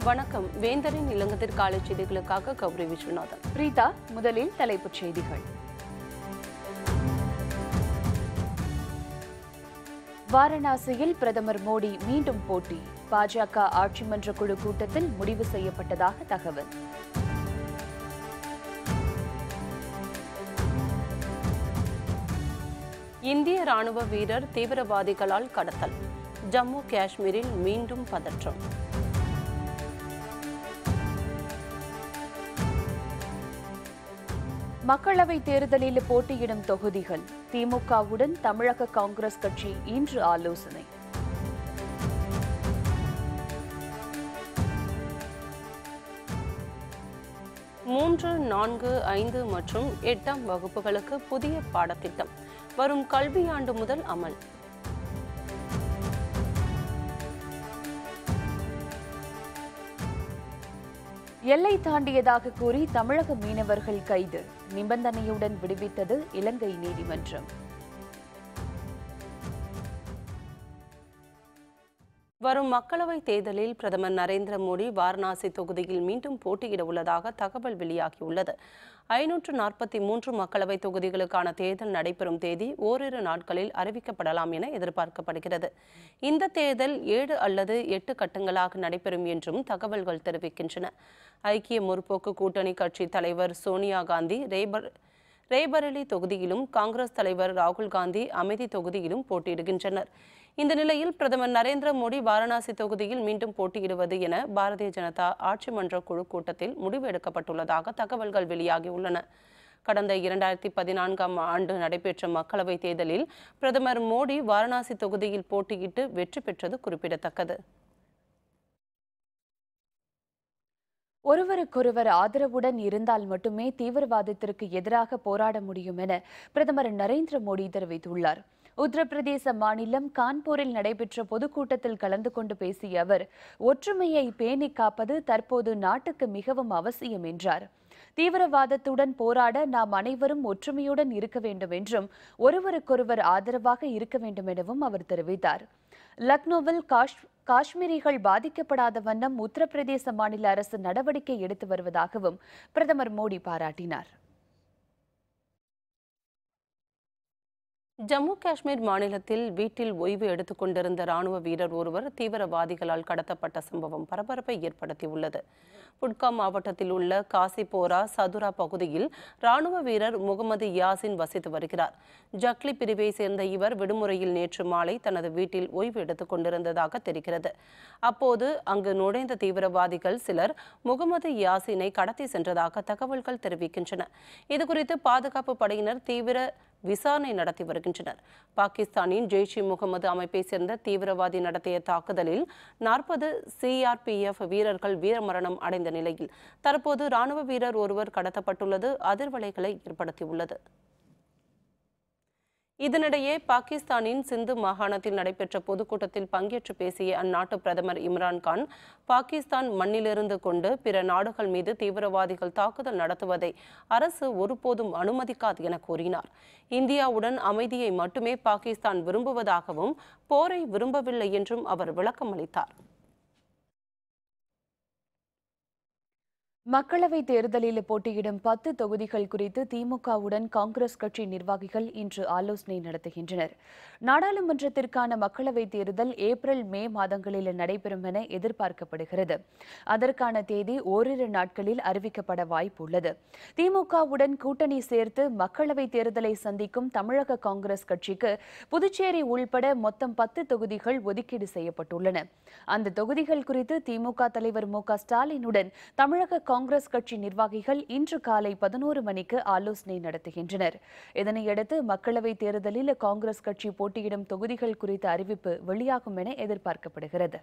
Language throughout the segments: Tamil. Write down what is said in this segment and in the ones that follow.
வணக்கம். வேந்தரின் இலங்கத்திற்கு காலை செய்திகளுக்காக கௌரி விஸ்வநாதன். பிரீதா, முதலில் தலைப்புச் செய்திகள். வாரணாசியில் பிரதமர் மோடி மீண்டும் போட்டி. பாஜக ஆட்சி மன்ற குழு கூட்டத்தில் முடிவு செய்யப்பட்டதாக தகவல். இந்திய ராணுவ வீரர் தீவிரவாதிகளால் கடத்தல். ஜம்மு காஷ்மீரில் மீண்டும் பதற்றம். மக்களவைத் தேர்தலில் போட்டியிடும் தொகுதிகள். திமுகவுடன் தமிழக காங்கிரஸ் கட்சி இன்று ஆலோசனை. மூன்று, 4, 5 மற்றும் 8ஆம் வகுப்புகளுக்கு புதிய பாடத்திட்டம் வரும் கல்வியாண்டு முதல் அமல். எல்லை தாண்டியதாக கூறி தமிழக மீனவர்கள் கைது. நிபந்தனையுடன் விடுவித்தது இலங்கை நீதிமன்றம். வரும் மக்களவைத் தேர்தலில் பிரதமர் நரேந்திர மோடி வாரணாசி தொகுதியில் மீண்டும் போட்டியிட உள்ளதாக தகவல் வெளியாகியுள்ளது. 543 மக்களவைத் தொகுதிகளுக்கான தேர்தல் நடைபெறும் தேதி ஓரிரு நாட்களில் அறிவிக்கப்படலாம் என எதிர்பார்க்கப்படுகிறது. இந்த தேர்தல் 7 அல்லது 8 கட்டங்களாக நடைபெறும் என்றும் தகவல்கள் தெரிவிக்கின்றன. ஐக்கிய முற்போக்கு கூட்டணி கட்சி தலைவர் சோனியா காந்தி ரேபரேலி தொகுதியிலும், காங்கிரஸ் தலைவர் ராகுல் காந்தி அமேதி தொகுதியிலும் போட்டியிடுகின்றனர். இந்த நிலையில் பிரதமர் நரேந்திர மோடி வாரணாசி தொகுதியில் மீண்டும் போட்டியிடுவது என பாரதிய ஜனதா ஆட்சி மன்ற குழு கூட்டத்தில் முடிவு எடுக்கப்பட்டுள்ளதாக தகவல்கள் வெளியாகியுள்ளன. கடந்த 2014ஆம் ஆண்டு நடைபெற்ற மக்களவைத் தேர்தலில் பிரதமர் மோடி வாரணாசி தொகுதியில் போட்டியிட்டு வெற்றி பெற்றது குறிப்பிடத்தக்கது. ஒருவருக்கொருவர் ஆதரவுடன் இருந்தால் மட்டுமே தீவிரவாதத்திற்கு எதிராக போராட முடியும் என பிரதமர் நரேந்திர மோடி தெரிவித்துள்ளார். உத்தரப்பிரதேச மாநிலம் கான்பூரில் நடைபெற்ற பொதுக்கூட்டத்தில் கலந்து கொண்டு பேசிய அவர், ஒற்றுமையை பேணி காப்பது தற்போது நாட்டுக்கு மிகவும் அவசியம் என்றார். தீவிரவாதத்துடன் போராட நாம் அனைவரும் ஒற்றுமையுடன் இருக்க வேண்டும் என்றும், ஒருவருக்கொருவர் ஆதரவாக இருக்க வேண்டும் எனவும் அவர் தெரிவித்தார். லக்னோவில் காஷ்மீரிகள் பாதிக்கப்படாத வண்ணம் உத்தரப்பிரதேச மாநில அரசு நடவடிக்கை எடுத்து வருவதாகவும் பிரதமர் மோடி பாராட்டினார். ஜம்மு காஷ்மீர் மாநிலத்தில் வீட்டில் ஓய்வு எடுத்துக் கொண்டிருந்த ராணுவ வீரர் ஒருவர் தீவிரவாதிகளால் கடத்தப்பட்ட சம்பவம் பரபரப்பை ஏற்படுத்தியுள்ளது. புட்காம் மாவட்டத்தில் உள்ள காசிபோரா சதுரா பகுதியில் ராணுவ வீரர் முகமது யாசின் வசித்து வருகிறார். ஜக்லி பிரிவை சேர்ந்த இவர் விடுமுறையில் நேற்று மாலை தனது வீட்டில் ஓய்வு எடுத்துக் கொண்டிருந்ததாக தெரிகிறது. அப்போது அங்கு நுழைந்த தீவிரவாதிகள் சிலர் முகமது யாசினை கடத்தி சென்றதாக தகவல்கள் தெரிவிக்கின்றன. இதுகுறித்து பாதுகாப்பு படையினர் தீவிர விசாரணை நடத்தி வருகின்றனர். பாகிஸ்தானின் ஜெய்ஷ்-இ முகமது அமைப்பை சேர்ந்த தீவிரவாதி நடத்திய தாக்குதலில் 40 CRPF வீரர்கள் வீரமரணம் அடைந்த நிலையில் தற்போது ராணுவ வீரர் ஒருவர் கடத்தப்பட்டுள்ளது அதிர்வலைகளை ஏற்படுத்தியுள்ளது. இதனிடையே பாகிஸ்தானின் சிந்து மாகாணத்தில் நடைபெற்ற பொதுக்கூட்டத்தில் பங்கேற்று பேசிய அந்நாட்டு பிரதமர் இம்ரான்கான், பாகிஸ்தான் மண்ணிலிருந்து கொண்டு பிற நாடுகள் மீது தீவிரவாதிகள் தாக்குதல் நடத்துவதை அரசு ஒருபோதும் அனுமதிக்காது என கூறினார். இந்தியாவுடன் அமைதியை மட்டுமே பாகிஸ்தான் விரும்புவதாகவும் போரை விரும்பவில்லை என்றும் அவர் விளக்கம் அளித்தார். மக்களவைத் தேர்தலில் போட்டியிடும் 10 தொகுதிகள் குறித்து திமுகவுடன் காங்கிரஸ் கட்சி நிர்வாகிகள் இன்று ஆலோசனை நடத்துகின்றனர். நாடாளுமன்றத்திற்கான மக்களவைத் தேர்தல் ஏப்ரல், மே மாதங்களில் நடைபெறும் என எதிர்பார்க்கப்படுகிறது. அதற்கான தேதி ஓரிரு நாட்களில் அறிவிக்கப்பட வாய்ப்புள்ளது. திமுகவுடன் கூட்டணி சேர்த்து மக்களவைத் தேர்தலை சந்திக்கும் தமிழக காங்கிரஸ் கட்சிக்கு புதுச்சேரி உள்பட மொத்தம் 10 தொகுதிகள் ஒதுக்கீடு செய்யப்பட்டுள்ளன. அந்த தொகுதிகள் குறித்து திமுக தலைவர் மு.க.ஸ்டாலினுடன் தமிழக காங்கிரஸ் கட்சி நிர்வாகிகள் இன்று காலை 11 மணிக்கு ஆலோசனை நடத்துகின்றனர். இதனையடுத்து மக்களவைத் தேர்தலில் காங்கிரஸ் கட்சி போட்டியிடும் தொகுதிகள் குறித்த அறிவிப்பு வெளியாகும் என எதிர்பார்க்கப்படுகிறது.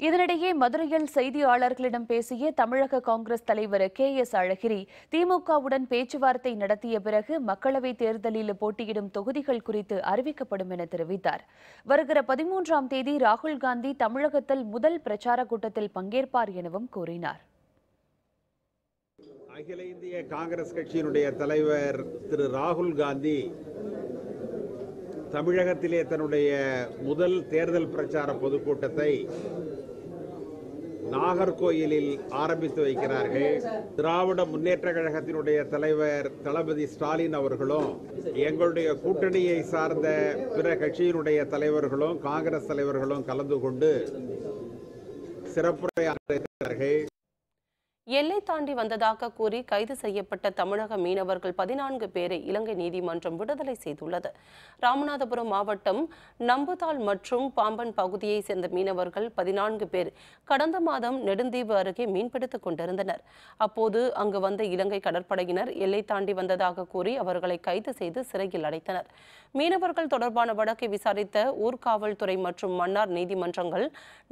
இதனிடையே மதுரையில் செய்தியாளர்களிடம் பேசிய தமிழக காங்கிரஸ் தலைவர் K.S. அழகிரி, திமுகவுடன் பேச்சுவார்த்தை நடத்திய பிறகு மக்களவைத் தேர்தலில் போட்டியிடும் தொகுதிகள் குறித்து அறிவிக்கப்படும் என தெரிவித்தார். வருகிற 13ஆம் தேதி ராகுல் காந்தி தமிழகத்தில் முதல் பிரச்சார கூட்டத்தில் பங்கேற்பார் எனவும் கூறினார். அகில இந்திய காங்கிரஸ் கட்சியினுடைய தலைவர் திரு ராகுல் காந்தி தமிழகத்திலே தன்னுடைய முதல் தேர்தல் பிரச்சார பொதுக்கூட்டத்தை நாகர்கோயிலில் ஆரம்பித்து வைக்கிறார்கள். திராவிட முன்னேற்ற கழகத்தினுடைய தலைவர் தளபதி ஸ்டாலின் அவர்களும் எங்களுடைய கூட்டணியை சார்ந்த பிற கட்சியினுடைய தலைவர்களும் காங்கிரஸ் தலைவர்களும் கலந்து கொண்டு சிறப்புரையாற்றுகிறார்கள். எல்லை தாண்டி வந்ததாக கூறி கைது செய்யப்பட்ட தமிழக மீனவர்கள் 14 பேரை இலங்கை நீதிமன்றம் விடுதலை செய்துள்ளது. ராமநாதபுரம் மாவட்டம் நம்புதாள் மற்றும் பாம்பன் பகுதியை சேர்ந்த மீனவர்கள் 14 பேர் கடந்த மாதம் நெடுந்தீவு அருகே மீன்பிடித்துக் கொண்டிருந்தனர். அப்போது அங்கு வந்த இலங்கை கடற்படையினர் எல்லை தாண்டி வந்ததாக கூறி அவர்களை கைது செய்து சிறையில் அடைத்தனர். மீனவர்கள் தொடர்பான வழக்கை விசாரித்த ஊர்காவல்துறை மற்றும் மன்னார் நீதிமன்றங்கள்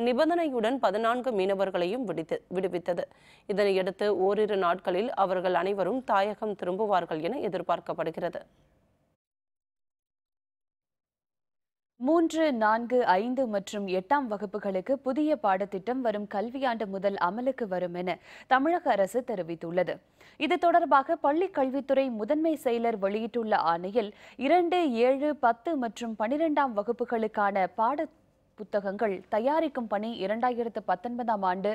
நிபந்தனையுடன் 14 மீனவர்களையும் விடுவித்தது. இதனையடுத்து ஓரிரு நாட்களில் அவர்கள் அனைவரும் தாயகம் திரும்புவார்கள் என எதிர்பார்க்கப்படுகிறது. 3, 4, 5 மற்றும் 8ஆம் வகுப்புகளுக்கு புதிய பாடத்திட்டம் வரும் கல்வியாண்டு முதல் அமலுக்கு வரும் என தமிழக அரசு தெரிவித்துள்ளது. இது தொடர்பாக பள்ளிக் கல்வித்துறை முதன்மை செயலர் வெளியிட்டுள்ள ஆணையில் 2, 7, 10 மற்றும் 12ஆம் வகுப்புகளுக்கான பாட புத்தகங்கள் தயாரிக்கும் பணி 2019ஆம் ஆண்டு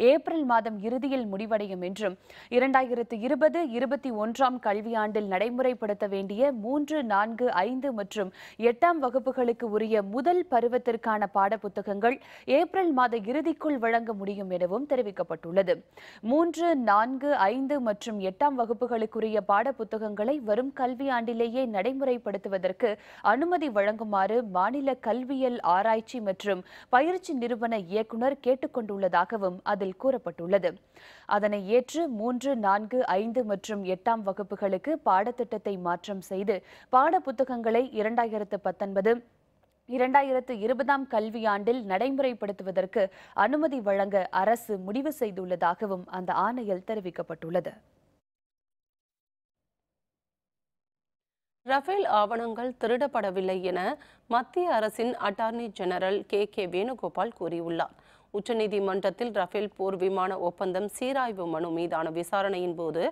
ஏப்ரல் மாதம் இறுதியில் முடிவடையும் என்றும் 2020-21ஆம் கல்வியாண்டில் நடைமுறைப்படுத்த வேண்டிய 3, 4, 5 மற்றும் 8ஆம் வகுப்புகளுக்கு உரிய முதல் பருவத்திற்கான பாடப்புத்தகங்கள் ஏப்ரல் மாத இறுதிக்குள் வழங்க முடியும் எனவும் தெரிவிக்கப்பட்டுள்ளது. 3, 4, 5 மற்றும் 8ஆம் வகுப்புகளுக்குரிய பாடப்புத்தகங்களை வரும் கல்வியாண்டிலேயே நடைமுறைப்படுத்துவதற்கு அனுமதி வழங்குமாறு மாநில கல்வியியல் ஆராய்ச்சி மற்றும் பயிற்சி நிறுவன இயக்குநர் கேட்டுக்கொண்டுள்ளதாகவும் அதில் கூறப்பட்டுள்ளது. அதனை ஏற்று 3, 4, 5 மற்றும் 8ஆம் வகுப்புகளுக்கு பாடத்திட்டத்தை மாற்றம் செய்து பாடப்புத்தகங்களை 2019-2020ஆம் கல்வியாண்டில் நடைமுறைப்படுத்துவதற்கு அனுமதி வழங்க அரசு முடிவு செய்துள்ளதாகவும் அந்த ஆணையில் தெரிவிக்கப்பட்டுள்ளது. ரஃபேல் ஆவணங்கள் திருடப்படவில்லை என மத்திய அரசின் அட்டார்னி ஜெனரல் கே வேணுகோபால் கூறியுள்ளார். உச்சநீதிமன்றத்தில் ரஃபேல் போர் விமான ஒப்பந்தம் சீராய்வு மனு மீதான விசாரணையின் போது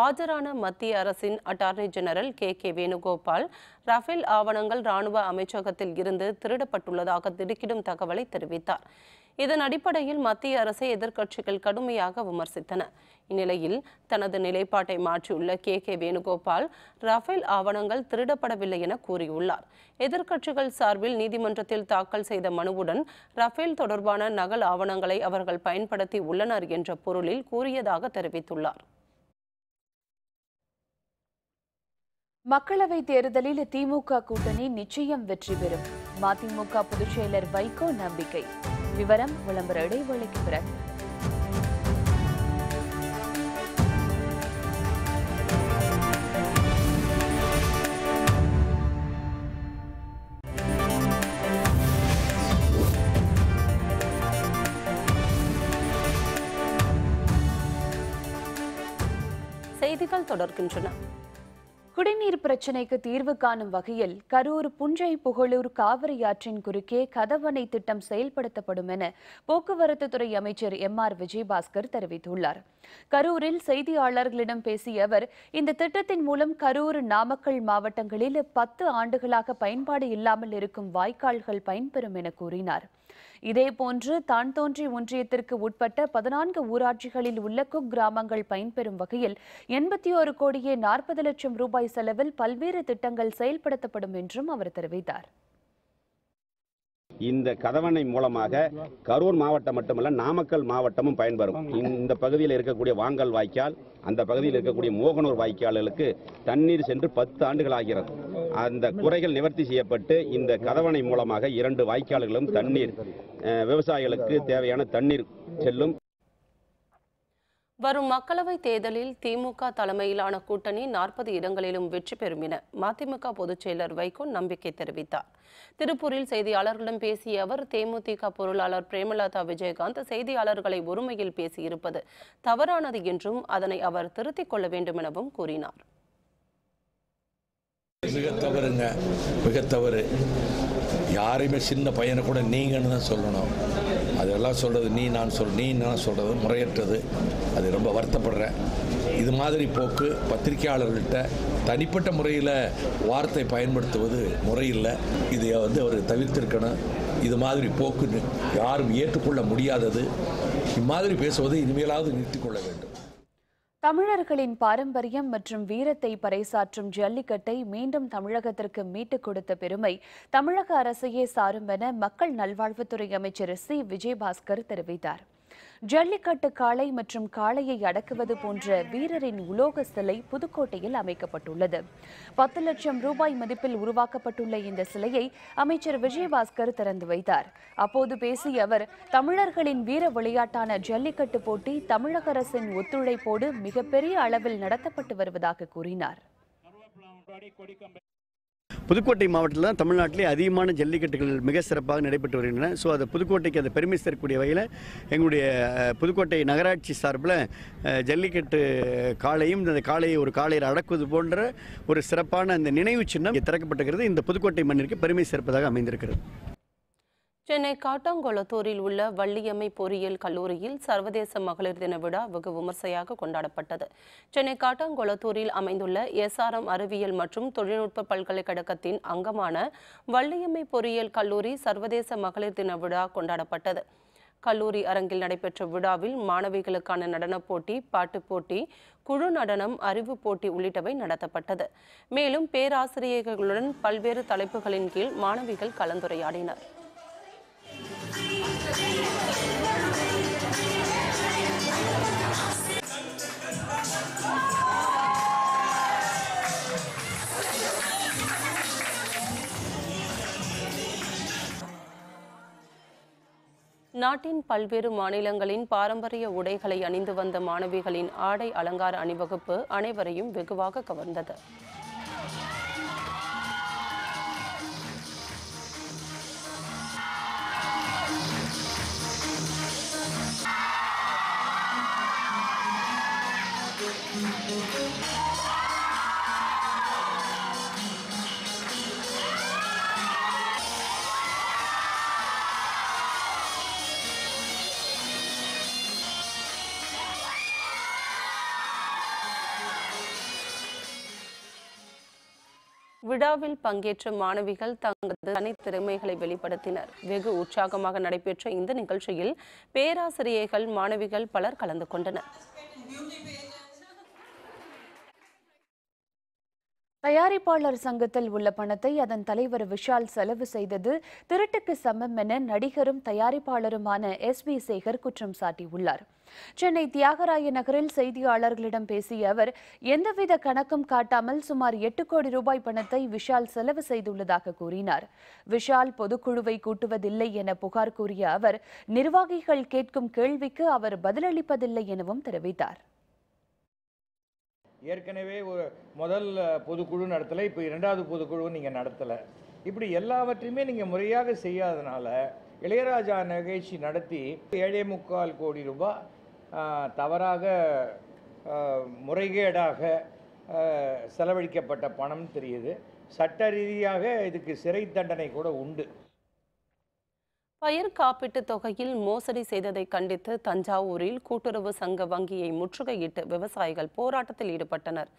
ஆஜரான மத்திய அரசின் attorney general K Venugopal Rafale ஆவணங்கள் ராணுவ அமைச்சகத்தில் இருந்து திருடப்பட்டுள்ளதாக திடுக்கிடும் தகவலை தெரிவித்தார். இதன் அடிப்படையில் மத்திய அரசை எதிர்க்கட்சிகள் கடுமையாக விமர்சித்தன. இந்நிலையில் தனது நிலைப்பாட்டை மாற்றியுள்ள கே வேணுகோபால் ரஃபேல் ஆவணங்கள் திருடப்படவில்லை என கூறியுள்ளார். எதிர்க்கட்சிகள் சார்பில் நீதிமன்றத்தில் தாக்கல் செய்த மனுவுடன் ரஃபேல் தொடர்பான நகல் ஆவணங்களை அவர்கள் பயன்படுத்தி உள்ளனர் என்ற பொருளில் கூறியதாக தெரிவித்துள்ளார். மக்களவைத் தேர்தலில் திமுக கூட்டணி நிச்சயம் வெற்றி பெறும். மதிமுக பொதுச் செயலர் வைகோ நம்பிக்கை. விவரம் விளம்பர இடைவேளைக்கு பிறகு. செய்திகள் தொடர்கின்றன. குடிநீர் பிரச்சினைக்கு தீர்வு காணும் வகையில் கரூர் புஞ்சை புகழூர் காவிரி ஆற்றின் குறுக்கே கதவணை திட்டம் செயல்படுத்தப்படும் என போக்குவரத்து துறை அமைச்சர் எம்.ஆர். விஜயபாஸ்கர் தெரிவித்துள்ளார். கரூரில் செய்தியாளர்களிடம் பேசிய அவர், இந்த திட்டத்தின் மூலம் கரூர், நாமக்கல் மாவட்டங்களில் 10 ஆண்டுகளாக பயன்பாடு இல்லாமல் இருக்கும் வாய்க்கால்கள் பயன்பெறும் என கூறினார். இதேபோன்று தான்தோன்றி ஒன்றியத்திற்கு உட்பட்ட 14 ஊராட்சிகளில் உள்ள குக்கிராமங்கள் பயன்பெறும் வகையில் 81 கோடியே 40 லட்சம் ரூபாய் செலவில் பல்வேறு திட்டங்கள் செயல்படுத்தப்படும் என்றும் அவர் தெரிவித்தார். இந்த கதவணை மூலமாக கரூர் மாவட்டம் மட்டுமல்ல, நாமக்கல் மாவட்டமும் பயன்பெறும். இந்த பகுதியில் இருக்கக்கூடிய வாங்கல் வாய்க்கால், அந்த பகுதியில் இருக்கக்கூடிய மோகனூர் வாய்க்கால்களுக்கு தண்ணீர் சென்று 10 ஆண்டுகள் ஆகிறது. அந்த குறைகள் நிவர்த்தி செய்யப்பட்டு இந்த கதவணை மூலமாக 2 வாய்க்கால்களும் தண்ணீர், விவசாயிகளுக்கு தேவையான தண்ணீர் செல்லும். வரும் மக்களவைத் தேர்தலில் திமுக தலைமையிலான கூட்டணி 40 இடங்களிலும் வெற்றி பெறும் என மதிமுக பொதுச் செயலர் வைகோ நம்பிக்கை தெரிவித்தார். திருப்பூரில் செய்தியாளர்களிடம் பேசிய அவர், தேமுதிக பொருளாளர் பிரேமலதா விஜயகாந்த் செய்தியாளர்களை ஒருமையில் பேசியிருப்பது தவறானது என்றும் அதனை அவர் திருத்திக் கொள்ள வேண்டும் எனவும் கூறினார். மிக தவறுங்க, மிக தவறு. யாரையுமே சின்ன பையனை கூட நீங்கன்னு தான் சொல்லணும். அதெல்லாம் சொல்கிறது நீ நான் சொல்கிறது முறையற்றது. அது ரொம்ப வருத்தப்படுறேன். இது மாதிரி போக்கு பத்திரிகையாளர்கள்ட்ட தனிப்பட்ட முறையில் வார்த்தை பயன்படுத்துவது முறையில்லை. இதை அவர் தவிர்த்திருக்கணும். இது மாதிரி போக்கு யாரும் ஏற்றுக்கொள்ள முடியாதது. இம்மாதிரி பேசுவதை இனிமேலாவது நிறுத்திக்கொள்ள வேண்டும். தமிழர்களின் பாரம்பரியம் மற்றும் வீரத்தை பறைசாற்றும் ஜல்லிக்கட்டை மீண்டும் தமிழகத்திற்கு மீட்டுக் கொடுத்த பெருமை தமிழக அரசையே சாரும் என மக்கள் நல்வாழ்வுத்துறை அமைச்சர் சி விஜயபாஸ்கர் தெரிவித்தார். ஜல்லிக்கட்டு காளை மற்றும் காளையை அடக்குவது போன்ற வீரரின் உலோக சிலை புதுக்கோட்டையில் அமைக்கப்பட்டுள்ளது. 10 லட்சம் ரூபாய் மதிப்பில் உருவாக்கப்பட்டுள்ள இந்த சிலையை அமைச்சர் விஜயபாஸ்கர் திறந்து வைத்தார். அப்போது பேசிய அவர், தமிழர்களின் வீர விளையாட்டான ஜல்லிக்கட்டு போட்டி தமிழக அரசின் ஒத்துழைப்போடு மிகப்பெரிய அளவில் நடத்தப்பட்டு வருவதாக கூறினார். புதுக்கோட்டை மாவட்டத்தில் தான் தமிழ்நாட்டிலே அதிகமான ஜல்லிக்கட்டுகள் மிக சிறப்பாக நடைபெற்று வருகின்றன. ஸோ அது புதுக்கோட்டைக்கு அந்த பெருமை சேர்க்கக்கூடிய வகையில் எங்களுடைய புதுக்கோட்டை நகராட்சி சார்பில் ஜல்லிக்கட்டு காளையும் அந்த காளையை ஒரு காளையை அடக்குவது போன்ற ஒரு சிறப்பான அந்த நினைவு சின்னம் திறக்கப்பட்டிருக்கிறது. இந்த புதுக்கோட்டை மண்ணிற்கு பெருமை சேர்ப்பதாக அமைந்திருக்கிறது. சென்னை காட்டாங்குளத்தூரில் உள்ள வள்ளியம்மை பொறியியல் கல்லூரியில் சர்வதேச மகளிர் தின விழா வெகு விமர்சையாக கொண்டாடப்பட்டது. சென்னை காட்டாங்குளத்தூரில் அமைந்துள்ள SRM அறிவியல் மற்றும் தொழில்நுட்ப பல்கலைக்கழகத்தின் அங்கமான வள்ளியம்மை பொறியியல் கல்லூரி சர்வதேச மகளிர் தின விழா கொண்டாடப்பட்டது. கல்லூரி அரங்கில் நடைபெற்ற விழாவில் மாணவிகளுக்கான நடனப் போட்டி, பாட்டுப் போட்டி, குழு நடனம், அறிவு போட்டி உள்ளிட்டவை நடத்தப்பட்டது. மேலும் பேராசிரியர்களுடன் பல்வேறு தலைப்புகளின் கீழ் மாணவிகள் கலந்துரையாடினர். நாட்டின் பல்வேறு மாநிலங்களின் பாரம்பரிய உடைகளை அணிந்து வந்த மாணவிகளின் ஆடை அலங்கார அணிவகுப்பு அனைவரையும் வெகுவாக கவர்ந்தது. விழாவில் பங்கேற்ற மாணவிகள் தங்களது தனித்திறமைகளை வெளிப்படுத்தினர். வெகு உற்சாகமாக நடைபெற்ற இந்த நிகழ்ச்சியில் பேராசிரியர்கள், மாணவிகள் பலர் கலந்து கொண்டனர். தயாரிப்பாளர் சங்கத்தில் உள்ள பணத்தை அதன் தலைவர் விஷால் செலவு செய்தது திருட்டுக்கு சமம் என நடிகரும் தயாரிப்பாளருமான SV சேகர் குற்றம் சாட்டியுள்ளார். சென்னை தியாகராய நகரில் செய்தியாளர்களிடம் பேசிய அவர், எந்தவித கணக்கும் காட்டாமல் சுமார் 8 கோடி ரூபாய் பணத்தை விஷால் செலவு செய்துள்ளதாக கூறினார். விஷால் பொதுக்குழுவை கூட்டுவதில்லை என புகார் கூறிய அவர், நிர்வாகிகள் கேட்கும் கேள்விக்கு அவர் பதிலளிப்பதில்லை எனவும் தெரிவித்தார். ஏற்கனவே ஒரு முதல் பொதுக்குழு நடத்தலை, இப்போ 2வது பொதுக்குழு நீங்கள் நடத்தலை. இப்படி எல்லாவற்றையுமே நீங்கள் முறையாக செய்யாதனால இளையராஜா நிகழ்ச்சி நடத்தி 7.25 கோடி ரூபாய் தவறாக முறைகேடாக செலவழிக்கப்பட்ட பணம் தெரியுது. சட்ட ரீதியாக இதுக்கு சிறை தண்டனை கூட உண்டு. பயிர் காப்பீட்டு தொகையில் மோசடி செய்ததை கண்டித்து தஞ்சாவூரில் கூட்டுறவு சங்க வங்கியை முற்றுகையிட்டு விவசாயிகள் போராட்டத்தில் ஈடுபட்டனர்.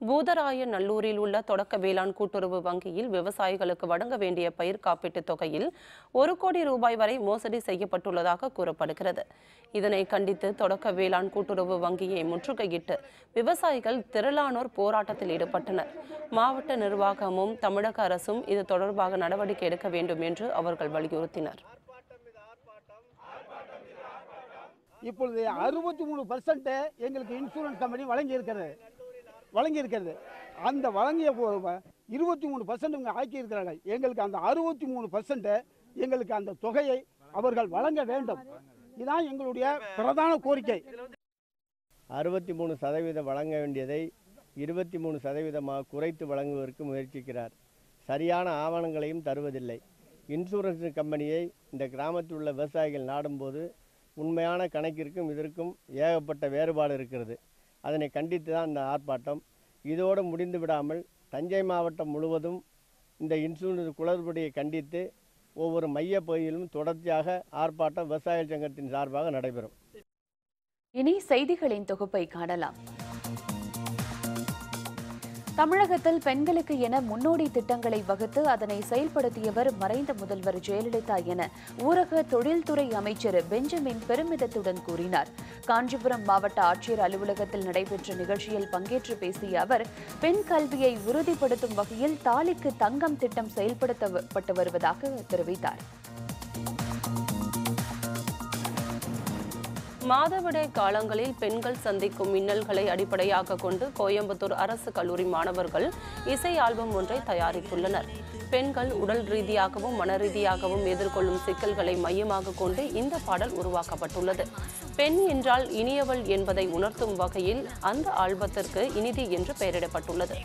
பூதராய நல்லூரில் உள்ள தொடக்க வேளாண் கூட்டுறவு வங்கியில் விவசாயிகளுக்கு வழங்க வேண்டிய பயிர் காப்பீட்டு தொகையில் 1 கோடி ரூபாய் வரை மோசடி செய்யப்பட்டுள்ளதாக கூறப்படுகிறது. இதனை கண்டித்து தொடக்க வேளாண் கூட்டுறவு வங்கியை முற்றுகையிட்டு விவசாயிகள் திரளானோர் போராட்டத்தில் ஈடுபட்டனர். மாவட்ட நிர்வாகமும் தமிழக அரசும் இது தொடர்பாக நடவடிக்கை எடுக்க வேண்டும் என்று அவர்கள் வலியுறுத்தினர். இப்பொழுது 63% எங்களுக்கு இன்சூரன்ஸ் கம்பெனி வழங்கியிருக்கிறது. அந்த வழங்கிய 23% இவங்க ஆக்கியிருக்கிறார்கள். எங்களுக்கு அந்த 63% எங்களுக்கு அந்த தொகையை அவர்கள் வழங்க வேண்டும். இதுதான் எங்களுடைய பிரதான கோரிக்கை. 63% வழங்க வேண்டியதை 23% குறைத்து வழங்குவதற்கு முயற்சிக்கிறார். சரியான ஆவணங்களையும் தருவதில்லை. இன்சூரன்ஸ் கம்பெனியை இந்த கிராமத்தில் உள்ள விவசாயிகள் நாடும்போது உண்மையான கணக்கிற்கும் இதற்கும் ஏகப்பட்ட வேறுபாடு இருக்கிறது. அதனை கண்டித்து தான் இந்த ஆர்ப்பாட்டம். இதோடு முடிந்து விடாமல் தஞ்சை மாவட்டம் முழுவதும் இந்த இன்சூரன்ஸ் குளறுபடியை கண்டித்து ஒவ்வொரு மைய பகுதியிலும் தொடர்ச்சியாக ஆர்ப்பாட்டம் விவசாயிகள் சங்கத்தின் சார்பாக நடைபெறும். இனி செய்திகளின் தொகுப்பை காணலாம். தமிழகத்தில் பெண்களுக்கு என முன்னோடி திட்டங்களை வகுத்து அதனை செயல்படுத்தியவர் மறைந்த முதல்வர் ஜெயலலிதா என ஊரக தொழில்துறை அமைச்சர் பெஞ்சமின் பெருமிதத்துடன் கூறினார். காஞ்சிபுரம் மாவட்ட ஆட்சியர் அலுவலகத்தில் நடைபெற்ற நிகழ்ச்சியில் பங்கேற்று பேசிய அவர், பெண் கல்வியை உறுதிப்படுத்தும் வகையில் தாலிக்கு தங்கம் திட்டம் செயல்படுத்தப்பட்டு வருவதாக தெரிவித்தார். மாதவிடாய் காலங்களில் பெண்கள் சந்திக்கும் இன்னல்களை அடிப்படையாக கொண்டு கோயம்புத்தூர் அரசு கல்லூரி மாணவர்கள் இசை ஆல்பம் ஒன்றை தயாரித்துள்ளனர். பெண்கள் உடல் ரீதியாகவும் மன ரீதியாகவும் எதிர்கொள்ளும் சிக்கல்களை மையமாக கொண்டு இந்த பாடல் உருவாக்கப்பட்டுள்ளது. பெண் என்றால் இனியவள் என்பதை உணர்த்தும் வகையில் அந்த ஆல்பத்திற்கு இனிதி என்று பெயரிடப்பட்டுள்ளது.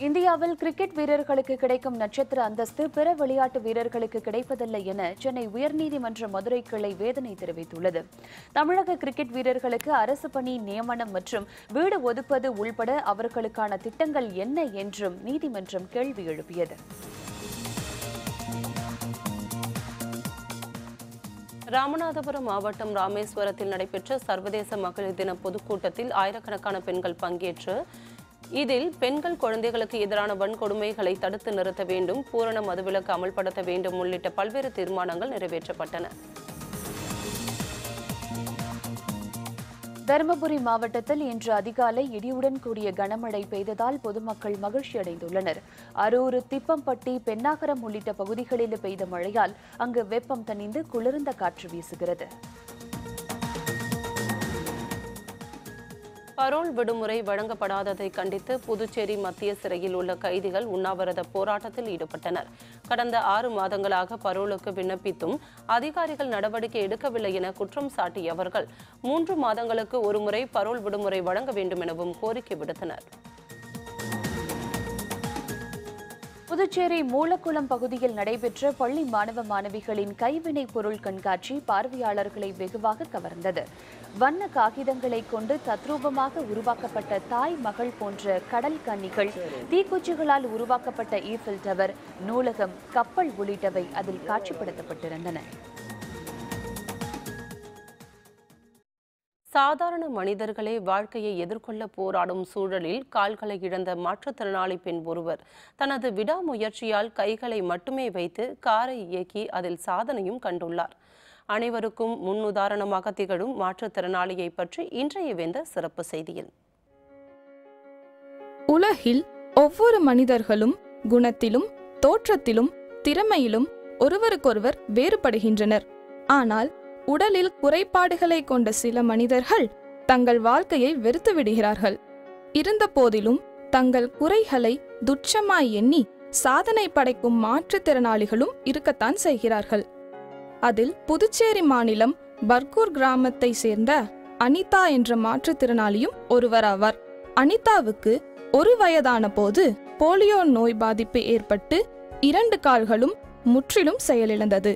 இந்தியாவில் கிரிக்கெட் வீரர்களுக்கு கிடைக்கும் நட்சத்திர அந்தஸ்து பிற விளையாட்டு வீரர்களுக்கு கிடைப்பதில்லை என சென்னை உயர்நீதிமன்ற மதுரை கிளை வேதனை தெரிவித்துள்ளது. தமிழக கிரிக்கெட் வீரர்களுக்கு அரசு பணி நியமனம் மற்றும் வீடு ஒதுக்குவது உள்பட அவர்களுக்கான திட்டங்கள் என்ன என்றும் நீதிமன்றம் கேள்வி எழுப்பியது. ராமநாதபுரம் மாவட்டம் ராமேஸ்வரத்தில் நடைபெற்ற சர்வதேச மகளிர் தின பொதுக்கூட்டத்தில் ஆயிரக்கணக்கான பெண்கள் பங்கேற்று இதில் பெண்கள் குழந்தைகளுக்கு எதிரான வன்கொடுமைகளை தடுத்து நிறுத்த வேண்டும், பூரண மதுவிலக்கு அமல்படுத்த வேண்டும் உள்ளிட்ட பல்வேறு தீர்மானங்கள் நிறைவேற்றப்பட்டன. தருமபுரி மாவட்டத்தில் இன்று அதிகாலை இடியுடன் கூடிய கனமழை பெய்ததால் பொதுமக்கள் மகிழ்ச்சி அடைந்துள்ளனர். அரூர், திப்பம்பட்டி, பென்னாகரம் உள்ளிட்ட பகுதிகளில் பெய்த மழையால் அங்கு வெப்பம் தணிந்து குளிர்ந்த காற்று வீசுகிறது. பரோல் விடுமுறை வழங்கப்படாததை கண்டித்து புதுச்சேரி மத்திய சிறையில் உள்ள கைதிகள் உண்ணாவிரத போராட்டத்தில் ஈடுபட்டனர். கடந்த 6 மாதங்களாக பரோலுக்கு விண்ணப்பித்தும் அதிகாரிகள் நடவடிக்கை எடுக்கவில்லை என குற்றம் சாட்டிய அவர்கள் 3 மாதங்களுக்கு ஒருமுறை பரோல் விடுமுறை வழங்க வேண்டும் எனவும் கோரிக்கை விடுத்தனர். புதுச்சேரி மூலக்குளம் பகுதியில் நடைபெற்ற பள்ளி மாணவ மாணவிகளின் கைவினைப் பொருள் கண்காட்சி பார்வையாளர்களை வெகுவாக கவர்ந்தது. வண்ண காகிதங்களை கொண்டு தத்ரூபமாக உருவாக்கப்பட்ட தாய் மகள் போன்ற கடல் கன்னிகள், தீக்குச்சிகளால் உருவாக்கப்பட்ட ஈஃபில் டவர், நூலகம், கப்பல் உள்ளிட்டவை அதில் காட்சிப்படுத்தப்பட்டிருந்தன. சாதாரண மனிதர்களே வாழ்க்கையை எதிர்கொள்ள போராடும் சூழலில் கால்களை இழந்த மாற்றுத்திறனாளி பெண் ஒருவர் தனது விடாமுயற்சியால் கைகளை மட்டுமே வைத்து காரை இயக்கி அதில் சாதனையும் கண்டுள்ளார். அனைவருக்கும் முன்னுதாரணமாக திகழும் மாற்றுத்திறனாளியை பற்றி இன்றைய வேந்த சிறப்பு செய்தியில். உலகில் ஒவ்வொரு மனிதர்களும் குணத்திலும் தோற்றத்திலும் திறமையிலும் ஒருவருக்கொருவர் வேறுபடுகின்றனர். ஆனால் உடலில் குறைபாடுகளை கொண்ட சில மனிதர்கள் தங்கள் வாழ்க்கையை வெறுத்து விடுகிறார்கள். இருந்த போதிலும் தங்கள் குறைகளை துச்சமாய் எண்ணி சாதனை படைக்கும் மாற்றுத்திறனாளிகளும் இருக்கத்தான் செய்கிறார்கள். அதில் புதுச்சேரி மாநிலம் பர்கூர் கிராமத்தை சேர்ந்த அனிதா என்ற மாற்றுத்திறனாளியும் ஒருவராவார். அனிதாவுக்கு 1 வயதான போது போலியோ நோய் பாதிப்பு ஏற்பட்டு 2 கால்களும் முற்றிலும் செயலிழந்தது.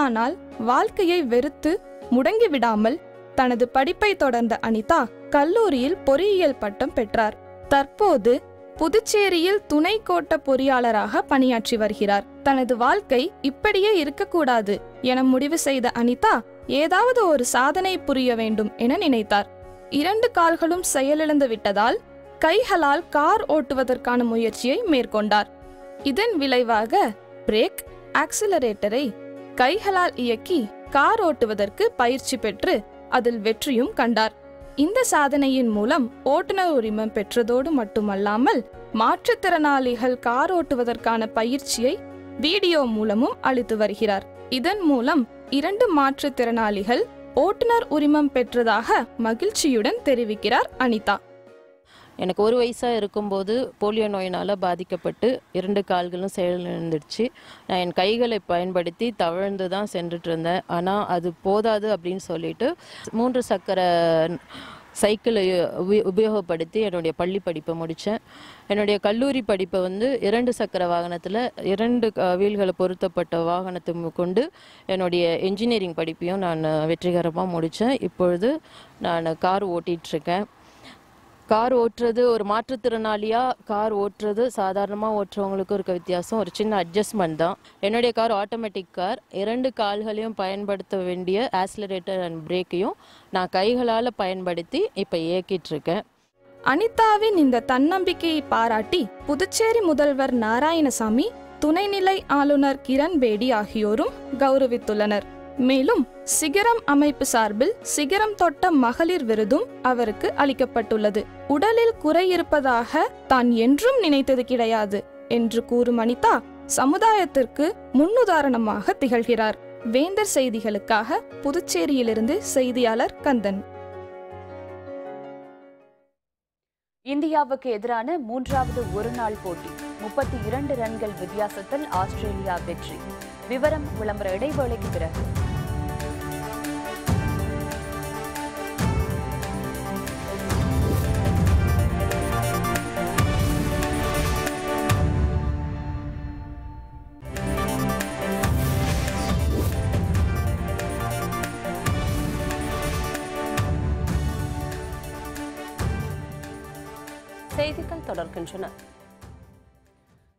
ஆனால் வாழ்க்கையை வெறுத்து முடங்கிவிடாமல் தனது படிப்பை தொடர்ந்த அனிதா கல்லூரியில் பொறியியல் பட்டம் பெற்றார். தற்போது புதுச்சேரியில் துணை கோட்ட பொறியாளராக பணியாற்றி வருகிறார். தனது வாழ்க்கை இப்படியே இருக்கக்கூடாது என முடிவு செய்த அனிதா ஏதாவது ஒரு சாதனை புரிய வேண்டும் என நினைத்தார். 2 கால்களும் செயலிழந்து விட்டதால் கைகளால் கார் ஓட்டுவதற்கான முயற்சியை மேற்கொண்டார். இதன் விளைவாக பிரேக், ஆக்சிலரேட்டரை கைகளால் இயக்கி கார் ஓட்டுவதற்கு பயிற்சி பெற்று அதில் வெற்றியும் கண்டார். இந்த சாதனையின் மூலம் ஓட்டுநர் உரிமம் பெற்றதோடு மட்டுமல்லாமல் மாற்றுத்திறனாளிகள் கார் ஓட்டுவதற்கான பயிற்சியை வீடியோ மூலமும் அளித்து வருகிறார். இதன் மூலம் 2 மாற்றுத்திறனாளிகள் ஓட்டுநர் உரிமம் பெற்றதாக மகிழ்ச்சியுடன் தெரிவிக்கிறார் அனிதா. எனக்கு 1 வயசாக இருக்கும்போது போலியோ நோயினால் பாதிக்கப்பட்டு 2 கால்களும் செயலிழந்துடுச்சு. நான் என் கைகளை பயன்படுத்தி தவழ்ந்து தான் சென்றுட்டு இருந்தேன். ஆனால் அது போதாது அப்படின்னு சொல்லிட்டு 3 சக்கர சைக்கிளை உபயோகப்படுத்தி என்னுடைய பள்ளி படிப்பை முடித்தேன். என்னுடைய கல்லூரி படிப்பை 2 சக்கர வாகனத்தில் 2 வீல்களை பொருத்தப்பட்ட வாகனத்தை கொண்டு என்னுடைய என்ஜினியரிங் படிப்பையும் நான் வெற்றிகரமாக முடித்தேன். இப்பொழுது நான் கார் ஓட்டிகிட்ருக்கேன். கார் ஓட்டுறது ஒரு மாற்றுத்திறனாளியாக கார் ஓட்டுறது சாதாரணமாக ஓட்டுறவங்களுக்கும் இருக்க வித்தியாசம் ஒரு சின்ன அட்ஜஸ்ட்மெண்ட் தான். என்னுடைய கார் ஆட்டோமேட்டிக் கார். 2 கால்களையும் பயன்படுத்த வேண்டிய ஆக்சிலரேட்டர் அண்ட் பிரேக்கையும் நான் கைகளால் பயன்படுத்தி இப்போ இயக்கிட்டு இருக்கேன். அனிதாவின் இந்த தன்னம்பிக்கையை பாராட்டி புதுச்சேரி முதல்வர் நாராயணசாமி, துணைநிலை ஆளுநர் கிரண் பேடி ஆகியோரும் கௌரவித்துள்ளனர். மேலும் சிகரம் அமைப்பு சார்பில் சிகரம் தொட்ட மகளிர் விருதும் அவருக்கு அளிக்கப்பட்டுள்ளது. உடலில் குறை இருப்பதாக தான் என்றும் நினைத்தது கிடையாது என்று கூறும் அனிதா சமுதாயத்திற்கு முன்னுதாரணமாக திகழ்கிறார். வேந்தர் செய்திகளுக்காக புதுச்சேரியிலிருந்து செய்தியாளர் கந்தன். இந்தியாவுக்கு எதிரான 3வது ஒருநாள் போட்டி 32 ரன்கள் வித்தியாசத்தில் ஆஸ்திரேலியா வெற்றி. விவரம் விளம்பர இடைவேளைக்கு பிறகு. செய்திகள் தொடர்கின்றன.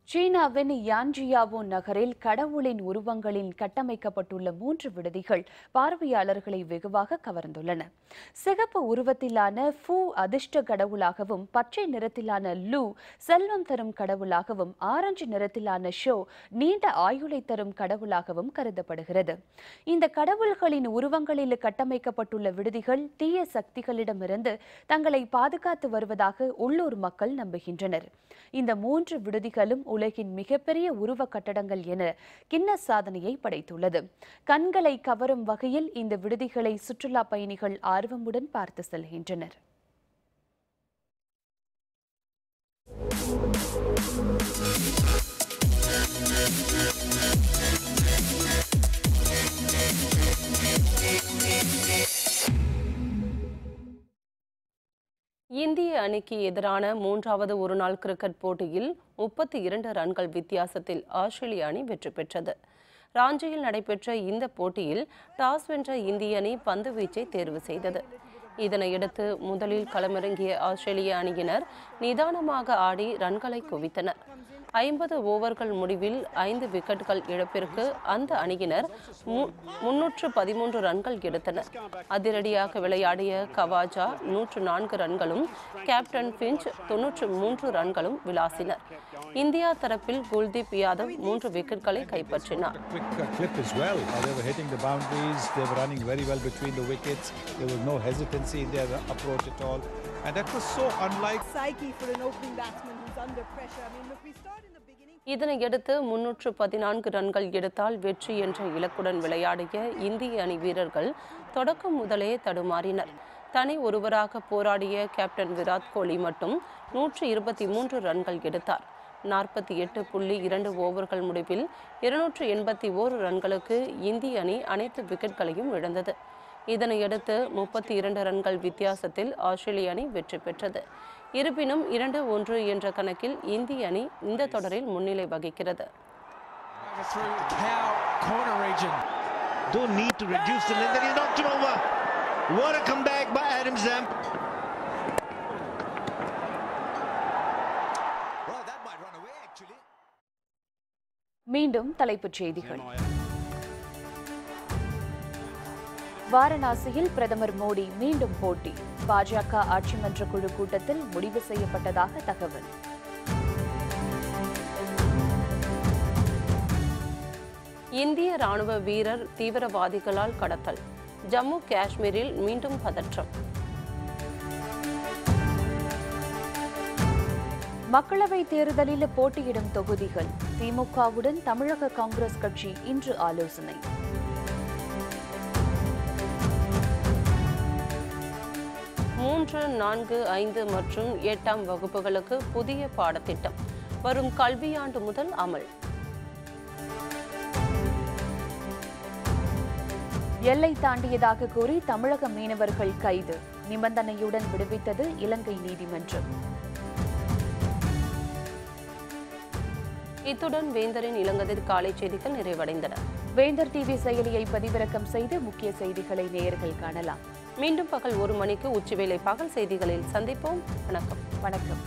சீனாவின் யான்ஜியாவோ நகரில் கடவுளின் உருவங்களில் கட்டமைக்கப்பட்டுள்ள 3 விடுதிகள் பார்வையாளர்களை வெகுவாக கவர்ந்துள்ளன. சிகப்பு உருவத்திலான ஃபூ அதிர்ஷ்ட கடவுளாகவும், பச்சை நிறத்திலான லூ செல்வம் தரும் கடவுளாகவும், ஆரஞ்சு நிறத்திலான ஷோ நீண்ட ஆயுளை தரும் கடவுளாகவும் கருதப்படுகிறது. இந்த கடவுள்களின் உருவங்களில் கட்டமைக்கப்பட்டுள்ள விடுதிகள் தீய சக்திகளிடமிருந்து தங்களை பாதுகாத்து வருவதாக உள்ளூர் மக்கள் நம்புகின்றனர். இந்த 3 விடுதிகளும் உலகின் மிகப்பெரிய உருவ கட்டடங்கள் என கின்னஸ் சாதனையை படைத்துள்ளது. கண்களை கவரும் வகையில் இந்த விடுதிகளை சுற்றுலா பயணிகள் ஆர்வமுடன் பார்த்து செல்கின்றனர். இந்திய அணிக்கு எதிரான 3வது ஒருநாள் கிரிக்கெட் போட்டியில் 32 ரன்கள் வித்தியாசத்தில் ஆஸ்திரேலிய அணி வெற்றி பெற்றது. ராஞ்சியில் நடைபெற்ற இந்த போட்டியில் டாஸ் வென்ற இந்திய அணி பந்து வீச்சை தேர்வு செய்தது. இதனையடுத்து முதலில் களமிறங்கிய ஆஸ்திரேலிய அணியினர் நிதானமாக ஆடி ரன்களை குவித்தனர். 50 ஓவர்கள் முடிவில் 5 விக்கெட்டுகள் இழப்பிற்கு அந்த அணியினர் 313 ரன்கள் எடுத்தனர். அதிரடியாக விளையாடிய கவாஜா 104 ரன்களும், கேப்டன் பிஞ்ச் 93 ரன்களும் விளாசினர். இந்தியா தரப்பில் குல்தீப் யாதவ் 3 விக்கெட்டுகளை கைப்பற்றினார். இதனையடுத்து 314 ரன்கள் எடுத்தால் வெற்றி என்ற இலக்குடன் விளையாடிய இந்திய அணி வீரர்கள் தொடக்கம் முதலே தடுமாறினர். தனி ஒருவராக போராடிய கேப்டன் விராட் கோலி மட்டும் 123 ரன்கள் எடுத்தார். 48.2 ஓவர்கள் முடிவில் 281 ரன்களுக்கு இந்திய அணி அனைத்து விக்கெட்களையும் இழந்தது. இதனையடுத்து 32 ரன்கள் வித்தியாசத்தில் ஆஸ்திரேலிய அணி வெற்றி பெற்றது. இருப்பினும் 2-1 என்ற கணக்கில் இந்திய அணி இந்த தொடரில் முன்னிலை வகிக்கிறது. மீண்டும் தலைப்புச் செய்திகள். வாரணாசியில் பிரதமர் மோடி மீண்டும் போட்டி. பாஜக ஆட்சி மன்ற குழு கூட்டத்தில் முடிவு செய்யப்பட்டதாக தகவல். இந்திய ராணுவ வீரர் தீவிரவாதிகளால் கடத்தல். ஜம்மு காஷ்மீரில் மீண்டும் பதற்றம். மக்களவைத் தேர்தலில் போட்டியிடும் தொகுதிகள். திமுகவுடன் தமிழக காங்கிரஸ் கட்சி இன்று ஆலோசனை. மூன்று, 4, 5 மற்றும் 8ஆம் வகுப்புகளுக்கு புதிய பாடத்திட்டம் வரும் கல்வியாண்டு முதல் அமல். எல்லை தாண்டியதாக கூறி தமிழக மீனவர்கள் கைது. நிபந்தனையுடன் விடுவித்தது இலங்கை நீதிமன்றம். இத்துடன் வேந்தரின் இளங்கதிர் காலை செய்திகள் நிறைவடைந்தன. வேந்தர் டிவி செயலியை பதிவிறக்கம் செய்து முக்கிய செய்திகளை நேயர்கள் காணலாம். மீண்டும் பகல் 1 மணிக்கு உச்சிவேளை பகல் செய்திகளில் சந்திப்போம். வணக்கம்.